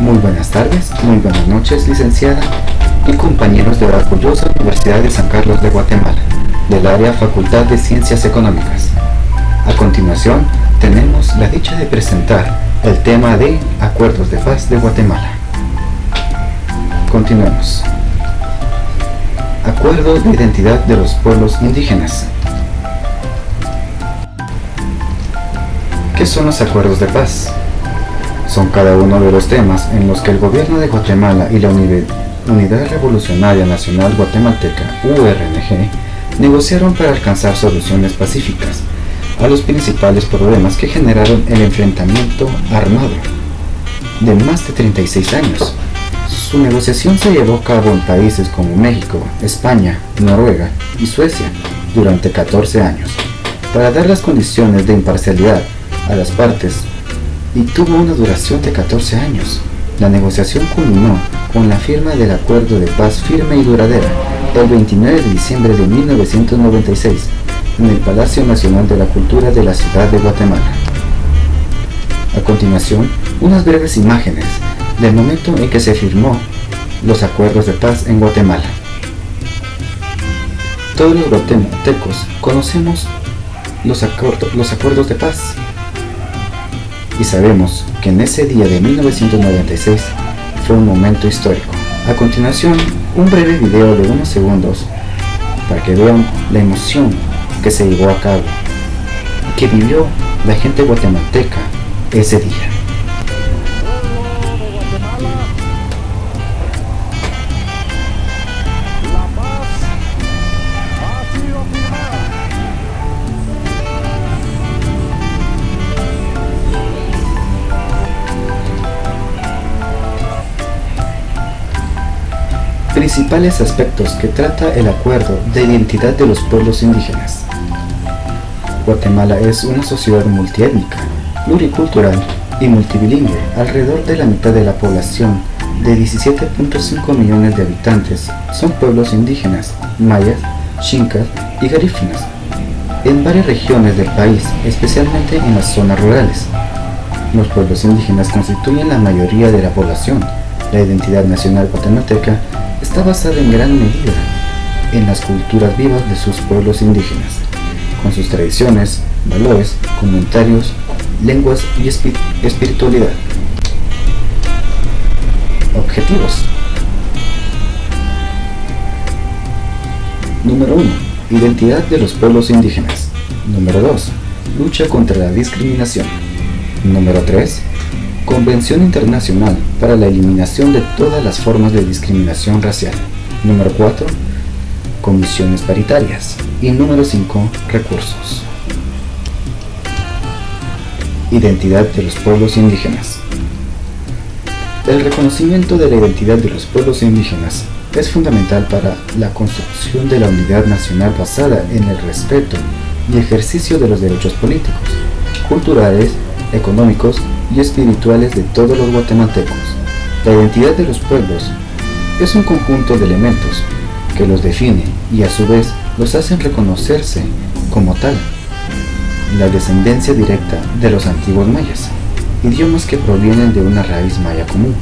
Muy buenas tardes, muy buenas noches, licenciada y compañeros de la orgullosa Universidad de San Carlos de Guatemala, del área Facultad de Ciencias Económicas. A continuación, tenemos la dicha de presentar el tema de Acuerdos de Paz de Guatemala. Continuemos. Acuerdo de Identidad de los Pueblos Indígenas. ¿Qué son los acuerdos de paz? Son cada uno de los temas en los que el gobierno de Guatemala y la Unidad Revolucionaria Nacional Guatemalteca, URNG, negociaron para alcanzar soluciones pacíficas a los principales problemas que generaron el enfrentamiento armado de más de 36 años. Su negociación se llevó a cabo en países como México, España, Noruega y Suecia durante 14 años, para dar las condiciones de imparcialidad a las partes, y tuvo una duración de 14 años. La negociación culminó con la firma del Acuerdo de Paz firme y duradera el 29 de diciembre de 1996 en el Palacio Nacional de la Cultura de la ciudad de Guatemala. A continuación, unas breves imágenes del momento en que se firmó los acuerdos de paz en Guatemala. Todos los guatemaltecos conocemos los acuerdos de paz y sabemos que en ese día de 1996 fue un momento histórico. A continuación, un breve video de unos segundos para que vean la emoción que se llevó a cabo y que vivió la gente guatemalteca ese día. Principales aspectos que trata el Acuerdo de Identidad de los Pueblos Indígenas. Guatemala es una sociedad multiétnica, pluricultural y multibilingüe. Alrededor de la mitad de la población, de 17.5 millones de habitantes, son pueblos indígenas, mayas, xincas y garífunas, en varias regiones del país, especialmente en las zonas rurales. Los pueblos indígenas constituyen la mayoría de la población. La identidad nacional guatemalteca está basada en gran medida en las culturas vivas de sus pueblos indígenas, con sus tradiciones, valores, comentarios, lenguas y espiritualidad. Objetivos. Número 1. Identidad de los pueblos indígenas. Número 2. Lucha contra la discriminación. Número 3. Convención Internacional para la Eliminación de todas las formas de discriminación racial. Número 4. Comisiones paritarias. Y número 5. Recursos. Identidad de los pueblos indígenas. El reconocimiento de la identidad de los pueblos indígenas es fundamental para la construcción de la unidad nacional basada en el respeto y ejercicio de los derechos políticos, culturales, económicos y espirituales de todos los guatemaltecos. La identidad de los pueblos es un conjunto de elementos que los define y a su vez los hacen reconocerse como tal. La descendencia directa de los antiguos mayas, idiomas que provienen de una raíz maya común,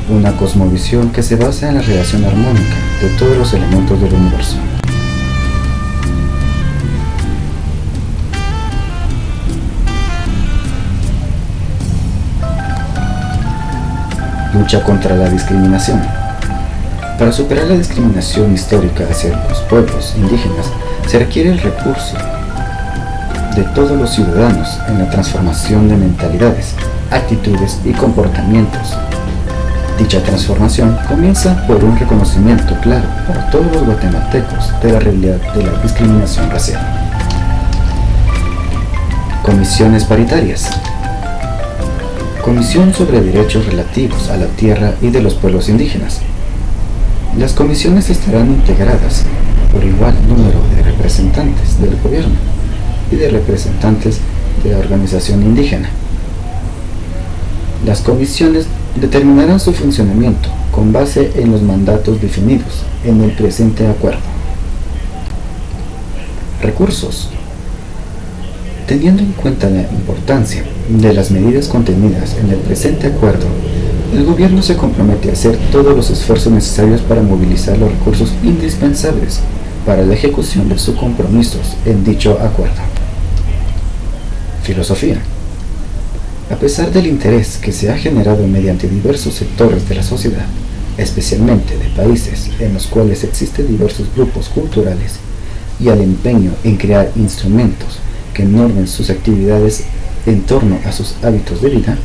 una cosmovisión que se basa en la relación armónica de todos los elementos del universo. Lucha contra la discriminación. Para superar la discriminación histórica hacia los pueblos indígenas, se requiere el recurso de todos los ciudadanos en la transformación de mentalidades, actitudes y comportamientos. Dicha transformación comienza por un reconocimiento claro por todos los guatemaltecos de la realidad de la discriminación racial. Comisiones paritarias. Comisión sobre Derechos Relativos a la Tierra y de los Pueblos Indígenas. Las comisiones estarán integradas por igual número de representantes del gobierno y de representantes de la organización indígena. Las comisiones determinarán su funcionamiento con base en los mandatos definidos en el presente acuerdo. Recursos. Teniendo en cuenta la importancia de las medidas contenidas en el presente acuerdo, El gobierno se compromete a hacer todos los esfuerzos necesarios para movilizar los recursos indispensables para la ejecución de sus compromisos en dicho acuerdo. Filosofía. A pesar del interés que se ha generado mediante diversos sectores de la sociedad, especialmente de países en los cuales existen diversos grupos culturales, y al empeño en crear instrumentos que normen sus actividades en torno a sus hábitos de vida,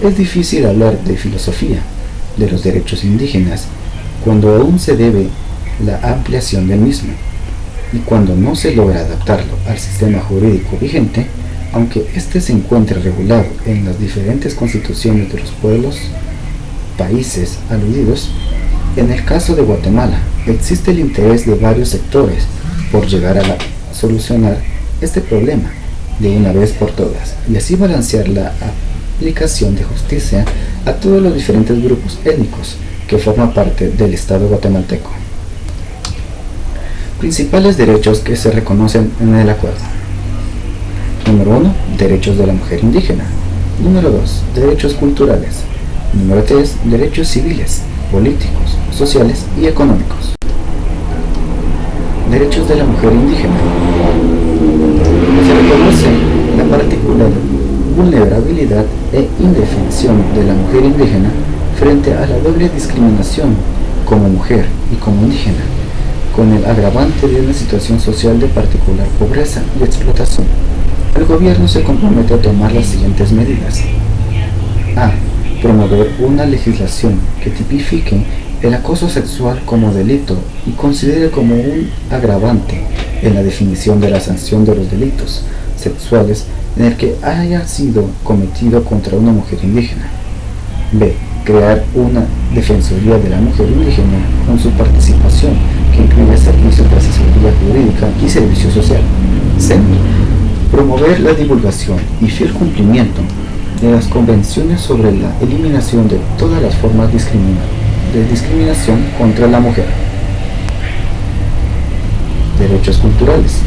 es difícil hablar de filosofía de los derechos indígenas cuando aún se debe la ampliación del mismo y cuando no se logra adaptarlo al sistema jurídico vigente, aunque éste se encuentre regulado en las diferentes constituciones de los países aludidos. En el caso de Guatemala, existe el interés de varios sectores por llegar a solucionar este problema de una vez por todas y así balancear la aplicación de justicia a todos los diferentes grupos étnicos que forman parte del Estado guatemalteco. Principales derechos que se reconocen en el acuerdo. Número 1. Derechos de la mujer indígena. Número 2. Derechos culturales. Número 3. Derechos civiles, políticos, sociales y económicos. Derechos de la mujer indígena. Se reconoce la particular vulnerabilidad e indefensión de la mujer indígena frente a la doble discriminación como mujer y como indígena, con el agravante de una situación social de particular pobreza y explotación. El gobierno se compromete a tomar las siguientes medidas. A. Promover una legislación que tipifique el acoso sexual como delito y considere como un agravante en la definición de la sanción de los delitos sexuales en el que haya sido cometido contra una mujer indígena. B. Crear una defensoría de la mujer indígena con su participación que incluya servicios de asesoría jurídica y servicio social. C. Promover la divulgación y fiel cumplimiento de las convenciones sobre la eliminación de todas las formas de discriminación contra la mujer. Derechos culturales.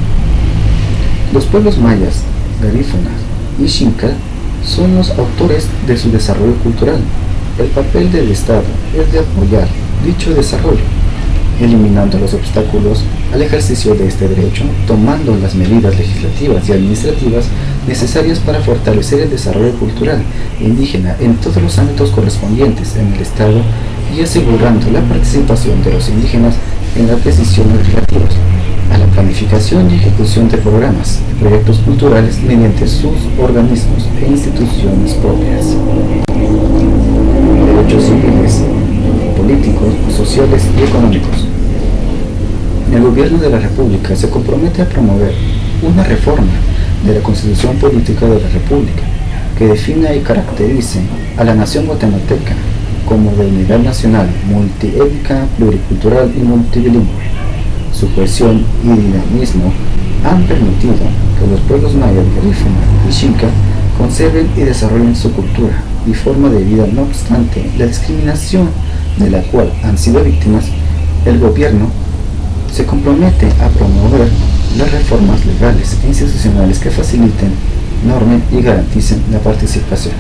Los pueblos mayas, garífunas y xinca son los autores de su desarrollo cultural. El papel del Estado es de apoyar dicho desarrollo, eliminando los obstáculos al ejercicio de este derecho, tomando las medidas legislativas y administrativas necesarias para fortalecer el desarrollo cultural indígena en todos los ámbitos correspondientes en el Estado y asegurando la participación de los indígenas en las decisiones relativas a la planificación y ejecución de programas y proyectos culturales mediante sus organismos e instituciones propias. Derechos civiles, políticos, sociales y económicos. El gobierno de la República se compromete a promover una reforma de la Constitución Política de la República que defina y caracterice a la nación guatemalteca como de unidad nacional, multiétnica, pluricultural y multilingüe. Su cohesión y dinamismo han permitido que los pueblos mayas, garífuna y xinca conserven y desarrollen su cultura y forma de vida. No obstante la discriminación de la cual han sido víctimas, el gobierno se compromete a promover las reformas legales e institucionales que faciliten, normen y garanticen la participación.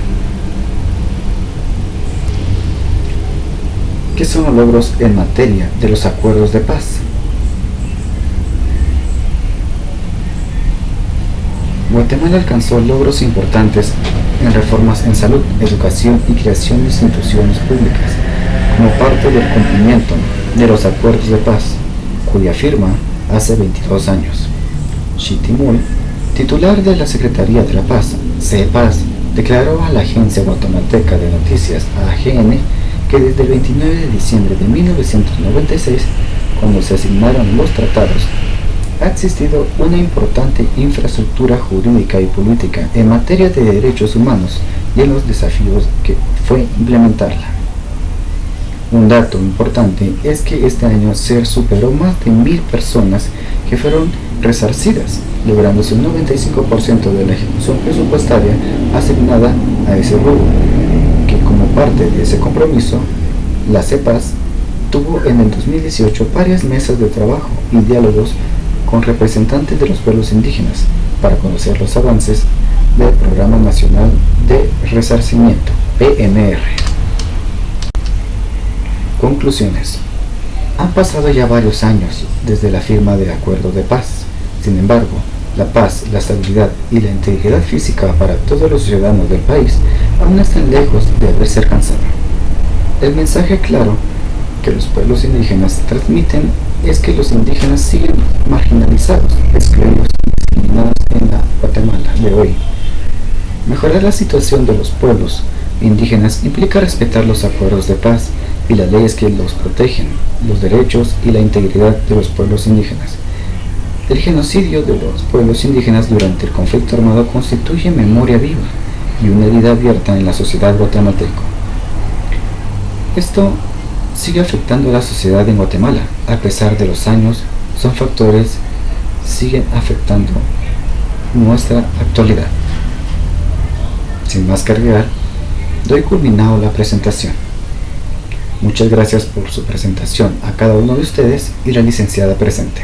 ¿Qué son los logros en materia de los acuerdos de paz? Guatemala alcanzó logros importantes en reformas en salud, educación y creación de instituciones públicas, como parte del cumplimiento de los acuerdos de paz, cuya firma hace 22 años. Xitimul, titular de la Secretaría de la Paz, CEPAZ, declaró a la Agencia Guatemalteca de Noticias, AGN, que desde el 29 de diciembre de 1996, cuando se asignaron los tratados, ha existido una importante infraestructura jurídica y política en materia de derechos humanos y en los desafíos que fue implementarla. Un dato importante es que este año se superó más de 1.000 personas que fueron resarcidas, lográndose un 95% de la ejecución presupuestaria asignada a ese rubro, que como parte de ese compromiso, la CEPAZ tuvo en el 2018 varias mesas de trabajo y diálogos con representantes de los pueblos indígenas para conocer los avances del Programa Nacional de Resarcimiento, PNR. Conclusiones. Han pasado ya varios años desde la firma del Acuerdo de Paz. Sin embargo, la paz, la estabilidad y la integridad física para todos los ciudadanos del país aún están lejos de haberse alcanzado. El mensaje claro que los pueblos indígenas transmiten es que los indígenas siguen marginalizados, excluidos y discriminados en la Guatemala de hoy. Mejorar la situación de los pueblos indígenas implica respetar los acuerdos de paz y las leyes que los protegen, los derechos y la integridad de los pueblos indígenas. El genocidio de los pueblos indígenas durante el conflicto armado constituye memoria viva y una herida abierta en la sociedad guatemalteca. Esto sigue afectando a la sociedad en Guatemala. A pesar de los años, son factores que siguen afectando nuestra actualidad. Sin más que agregar, doy culminado la presentación. Muchas gracias por su presentación a cada uno de ustedes y la licenciada presente.